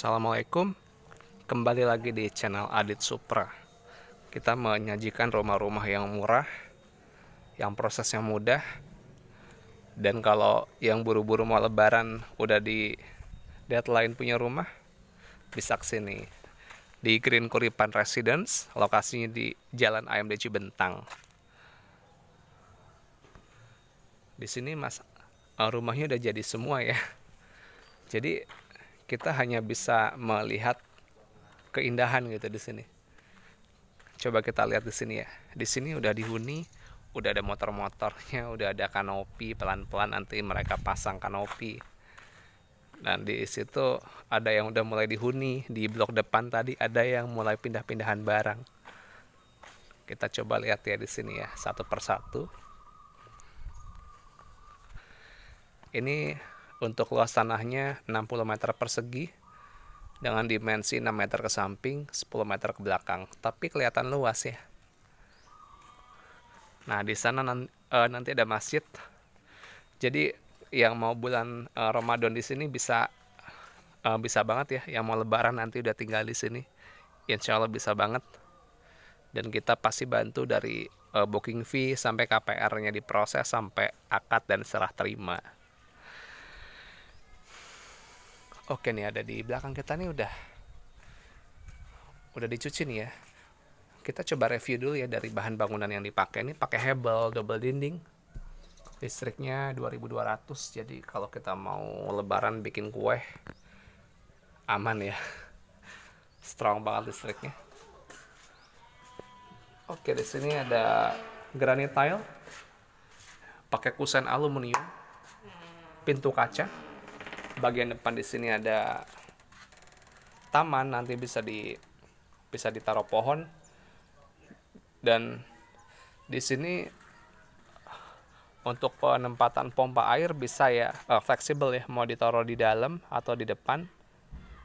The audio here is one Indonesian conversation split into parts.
Assalamualaikum, kembali lagi di channel Adit Supra. Kita menyajikan rumah-rumah yang murah, yang prosesnya mudah, dan kalau yang buru-buru mau lebaran udah di deadline punya rumah, bisa kesini di Green Kuripan Residence, lokasinya di Jalan AMD Cibentang. Di sini rumahnya udah jadi semua ya. Jadi kita hanya bisa melihat keindahan gitu di sini. Coba kita lihat di sini ya. Di sini udah dihuni, udah ada motor-motornya, udah ada kanopi, pelan-pelan nanti mereka pasang kanopi. Dan di situ ada yang udah mulai dihuni, di blok depan tadi ada yang mulai pindah-pindahan barang. Kita coba lihat ya di sini ya, satu persatu. Ini untuk luas tanahnya 60 meter persegi dengan dimensi 6 meter ke samping, 10 meter ke belakang. Tapi kelihatan luas ya. Nah, di sana nanti ada masjid. Jadi yang mau bulan Ramadan di sini bisa banget ya. Yang mau lebaran nanti udah tinggal di sini. Insya Allah bisa banget. Dan kita pasti bantu dari booking fee sampai KPR-nya diproses sampai akad dan serah terima. Oke nih, ada di belakang kita nih udah dicuci nih ya. Kita coba review dulu ya dari bahan bangunan yang dipakai. Ini pakai hebel double dinding. Listriknya 2200. Jadi kalau kita mau lebaran bikin kue aman ya. Strong banget listriknya. Oke, di sini ada granite tile. Pakai kusen aluminium. Pintu kaca. Bagian depan di sini ada taman, nanti bisa ditaruh pohon. Dan di sini untuk penempatan pompa air bisa ya fleksibel ya, mau ditaruh di dalam atau di depan.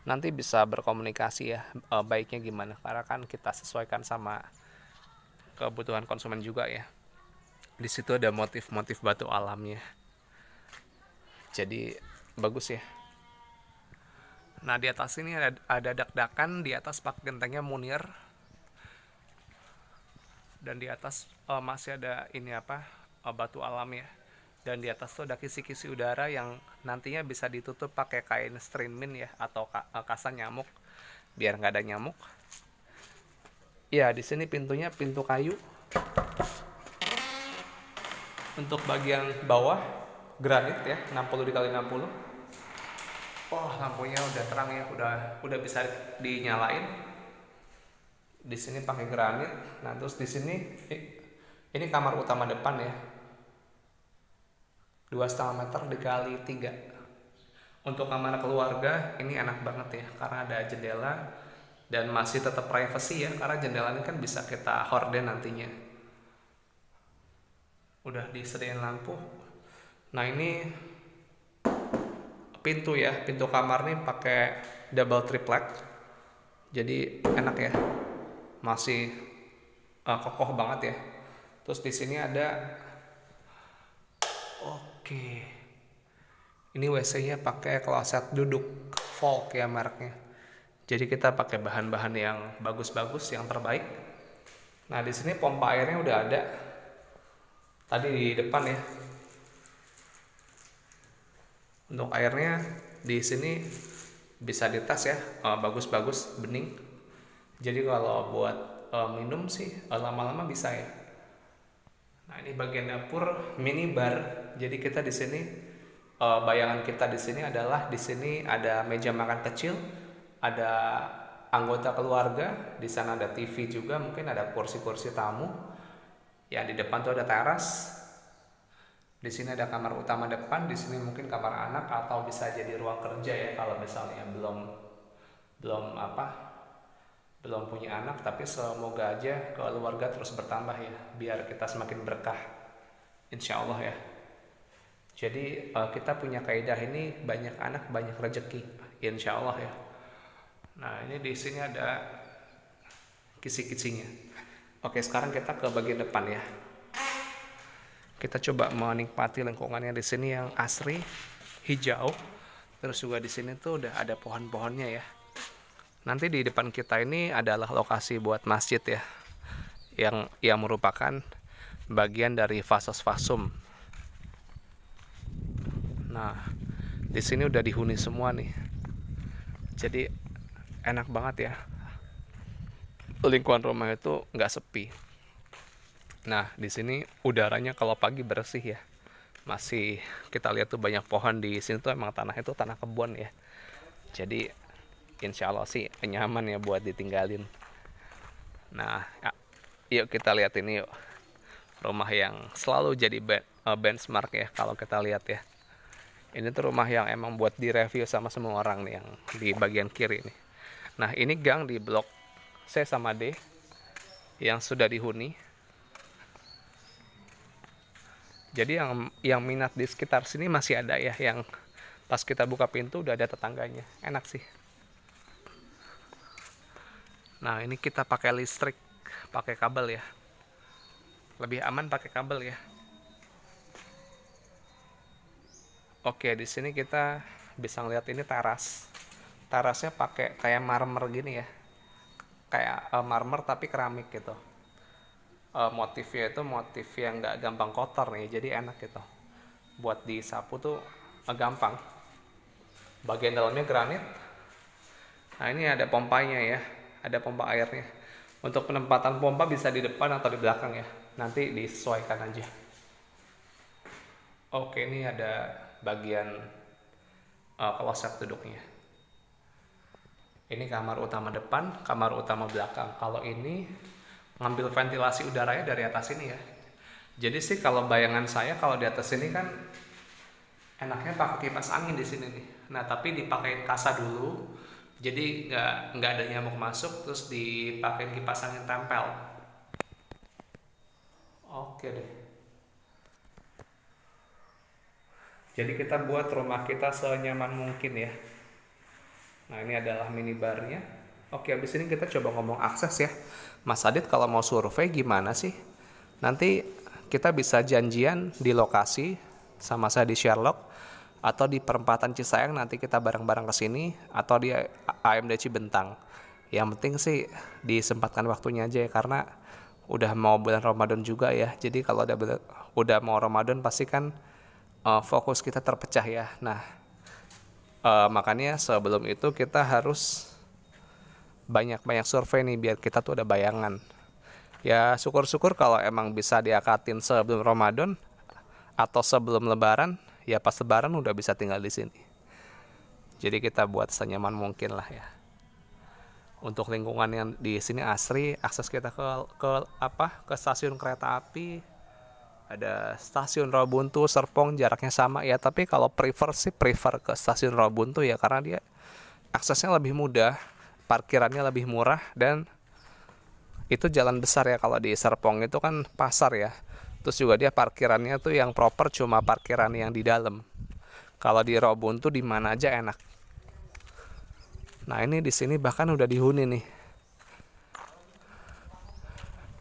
Nanti bisa berkomunikasi ya baiknya gimana, karena kan kita sesuaikan sama kebutuhan konsumen juga ya. Di situ ada motif-motif batu alamnya. Jadi bagus ya. Nah, di atas ini ada dak-dakan, di atas pakai gentengnya Munir. Dan di atas masih ada ini batu alam ya. Dan di atas tuh ada kisi-kisi udara yang nantinya bisa ditutup pakai kain strinmin ya, atau kasa nyamuk biar nggak ada nyamuk. Ya, di sini pintunya pintu kayu. Untuk bagian bawah granit ya, 60 x 60. Oh, lampunya udah terang ya, udah bisa dinyalain. Di sini pakai granit. Nah, terus di sini ini kamar utama depan ya. 2,5 meter dikali 3. Untuk kamar keluarga ini enak banget ya, karena ada jendela dan masih tetap privacy ya, karena jendela ini kan bisa kita horden nantinya. Udah disediain lampu. Nah, ini pintu ya, pintu kamar nih pakai double triplek. Jadi enak ya. Masih kokoh banget ya. Terus di sini ada ini WC-nya pakai kloset duduk Volk ya mereknya. Jadi kita pakai bahan-bahan yang bagus-bagus, yang terbaik. Nah, di sini pompa airnya udah ada. Tadi di depan ya. Untuk airnya di sini bisa dites ya, bagus-bagus, bening. Jadi kalau buat minum sih lama-lama bisa ya. Nah, ini bagian dapur mini bar. Jadi kita di sini bayangan kita di sini adalah di sini ada meja makan kecil, ada anggota keluarga, di sana ada TV juga, mungkin ada kursi-kursi tamu. Ya, di depan tuh ada teras. Di sini ada kamar utama depan, di sini mungkin kamar anak atau bisa jadi ruang kerja ya kalau misalnya belum punya anak, tapi semoga aja keluarga terus bertambah ya, biar kita semakin berkah, insya Allah ya. Jadi kita punya kaidah ini, banyak anak banyak rezeki, insya Allah ya. Nah, ini di sini ada kisi-kisinya. Oke, sekarang kita ke bagian depan ya. Kita coba menikmati lingkungannya di sini yang asri, hijau. Terus juga di sini tuh udah ada pohon-pohonnya ya. Nanti di depan kita ini adalah lokasi buat masjid ya, yang merupakan bagian dari Vasos Vasum. Nah, di sini udah dihuni semua nih. Jadi enak banget ya. Lingkungan rumah itu nggak sepi. Nah, di sini udaranya kalau pagi bersih ya. Masih kita lihat tuh banyak pohon di sini tuh, emang tanah itu tanah kebun ya. Jadi insya Allah sih nyaman ya buat ditinggalin. Nah, yuk kita lihat ini yuk. Rumah yang selalu jadi benchmark ya kalau kita lihat ya. Ini tuh rumah yang emang buat direview sama semua orang nih, yang di bagian kiri nih. Nah, ini gang di blok C sama D yang sudah dihuni. Jadi yang minat di sekitar sini masih ada ya, yang pas kita buka pintu udah ada tetangganya. Enak sih. Nah, ini kita pakai listrik, pakai kabel ya. Lebih aman pakai kabel ya. Oke, di sini kita bisa ngeliat ini teras. Terasnya pakai kayak marmer gini ya. Kayak marmer tapi keramik gitu. Motifnya itu motif yang nggak gampang kotor nih, jadi enak gitu. Buat disapu tuh gampang. Bagian dalamnya granit. Nah, ini ada pompanya ya, ada pompa airnya. Untuk penempatan pompa bisa di depan atau di belakang ya, nanti disesuaikan aja. Oke, ini ada bagian kloset duduknya. Ini kamar utama depan, kamar utama belakang. Kalau ini ngambil ventilasi udaranya dari atas ini ya. Jadi sih kalau bayangan saya kalau di atas ini kan enaknya pakai kipas angin di sini nih. Nah, tapi dipakai kasa dulu. Jadi nggak ada nyamuk masuk, terus dipakai kipas angin tempel. Oke deh. Jadi kita buat rumah kita senyaman mungkin ya. Nah, ini adalah minibarnya. Oke, habis ini kita coba ngomong akses ya. Mas Adit kalau mau survei gimana sih? Nanti kita bisa janjian di lokasi sama saya di Sherlock, atau di perempatan Cisayang nanti kita bareng-bareng ke sini, atau di AMD Cibentang. Yang penting sih disempatkan waktunya aja ya, karena udah mau bulan Ramadan juga ya. Jadi kalau udah mau Ramadan pasti kan fokus kita terpecah ya. Nah, makanya sebelum itu kita harus banyak-banyak survei nih biar kita tuh ada bayangan. Ya syukur-syukur kalau emang bisa diakatin sebelum Ramadan atau sebelum Lebaran, ya pas Lebaran udah bisa tinggal di sini. Jadi kita buat senyaman mungkin lah ya. Untuk lingkungan yang di sini asri, akses kita ke stasiun kereta api, ada stasiun Rawabuntu, Serpong, jaraknya sama ya. Tapi kalau prefer ke stasiun Rawabuntu ya, karena dia aksesnya lebih mudah, parkirannya lebih murah, dan itu jalan besar ya. Kalau di Serpong itu kan pasar ya, terus juga dia parkirannya tuh yang proper cuma parkiran yang di dalam. Kalau di Rawabuntu di mana aja enak. Nah, ini di sini bahkan udah dihuni nih.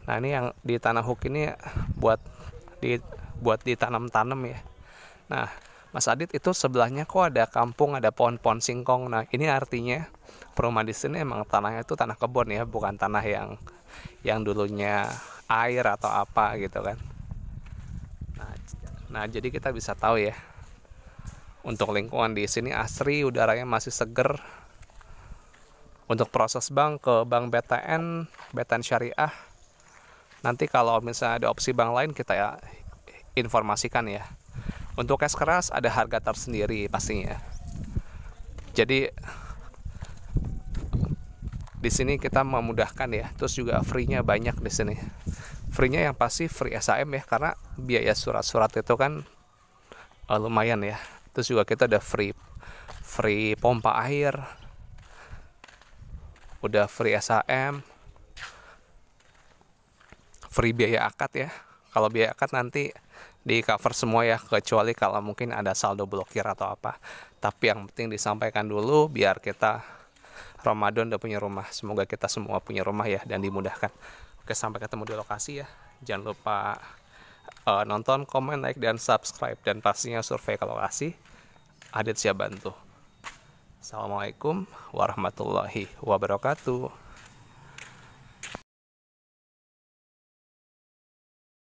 Nah, ini yang di Tanah Huk ini buat ditanam-tanam ya. Nah, Mas Adit, itu sebelahnya kok ada kampung, ada pohon-pohon singkong. Nah, ini artinya perumahan di sini emang tanahnya itu tanah kebun ya, bukan tanah yang dulunya air atau apa gitu kan. Nah, jadi kita bisa tahu ya, untuk lingkungan di sini asri, udaranya masih seger. Untuk proses bank ke bank BTN Syariah, nanti kalau misalnya ada opsi bank lain kita ya informasikan ya. Untuk cash keras ada harga tersendiri pastinya. Jadi di sini kita memudahkan ya. Terus juga free-nya banyak di sini. Free-nya yang pasti free SAM ya, karena biaya surat-surat itu kan lumayan ya. Terus juga kita ada free pompa air, udah free SAM, free biaya akad ya. Kalau biaya akad nanti di cover semua ya, kecuali kalau mungkin ada saldo blokir atau apa. Tapi yang penting disampaikan dulu biar kita Ramadan udah punya rumah. Semoga kita semua punya rumah ya dan dimudahkan. Oke, sampai ketemu di lokasi ya. Jangan lupa nonton, komen, like, dan subscribe. Dan pastinya survei ke lokasi. Adit siap bantu. Assalamualaikum warahmatullahi wabarakatuh.